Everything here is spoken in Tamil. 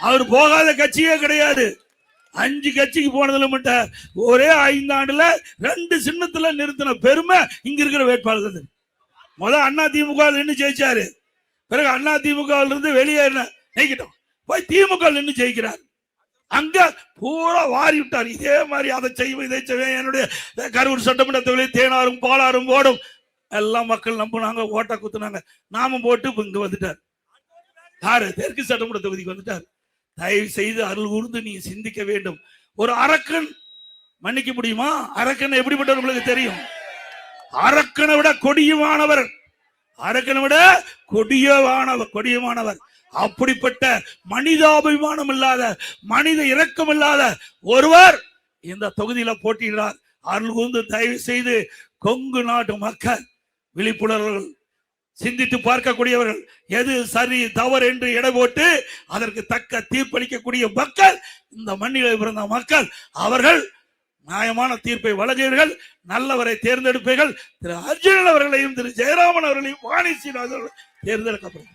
அவர் போகாத கட்சியே கிடையாது. 5 கட்சிக்கு போனதுல மட்டும் ஒரே 5 ஆண்டுல 2 சின்னத்துல நிறுத்தின பெருமை இங்க இருக்கிற வேட்பாளர்கள். முதல் அண்ணா திமுக நின்று ஜெயிச்சாரு, பிறகு அண்ணா திமுக இருந்து வெளியேறின ஜெயிக்கிட்டோம், போய் திமுக நின்று ஜெயிக்கிறார். அங்க பூரா வாரி விட்டார். இதே மாதிரி அதை செய்வோம் இதை செய்வேன், என்னுடைய கரூர் சட்டமன்ற தொகுதியில் தேனாரும் பாலாரும் ஓடும் எல்லாம் மக்கள் நம்பினாங்க, ஓட்ட குத்துனாங்க, நாமும் போட்டு இங்க வந்துட்டார். யாரு? தெற்கு சட்டமன்ற தொகுதிக்கு வந்துட்டார். தயவு செய்து அருள் கூர்ந்து நீ சிந்திக்க வேண்டும். ஒரு அரக்கன் மன்னிக்க முடியுமா? அரக்கன் எப்படிப்பட்டவர் உங்களுக்கு தெரியும். அரக்கனை விட கொடியமானவர், அரக்கனை விட கொடியமானவர். அப்படிப்பட்ட மனிதாபிமானம் இல்லாத, மனித இரக்கம் இல்லாத ஒருவர் இந்த தொகுதியில போட்டியிடார். அருள் கூர்ந்து தயவு செய்து கொங்கு நாட்டு மக்கள் விழிப்புணர்வுகள் சிந்தித்து பார்க்கக்கூடியவர்கள், எது சரி தவறு என்று எடை போட்டு அதற்கு தக்க தீர்ப்பளிக்கக்கூடிய மக்கள், இந்த மண்ணில் பிறந்த மக்கள், அவர்கள் நியாயமான தீர்ப்பை வழங்குவீர்கள், நல்லவரை தேர்ந்தெடுப்பீர்கள். திரு அர்ஜுனன் அவர்களையும் திரு ஜெயராமன் அவர்களையும் வாணி சீனிவாசன் தேர்ந்தெடுக்கப்படும்.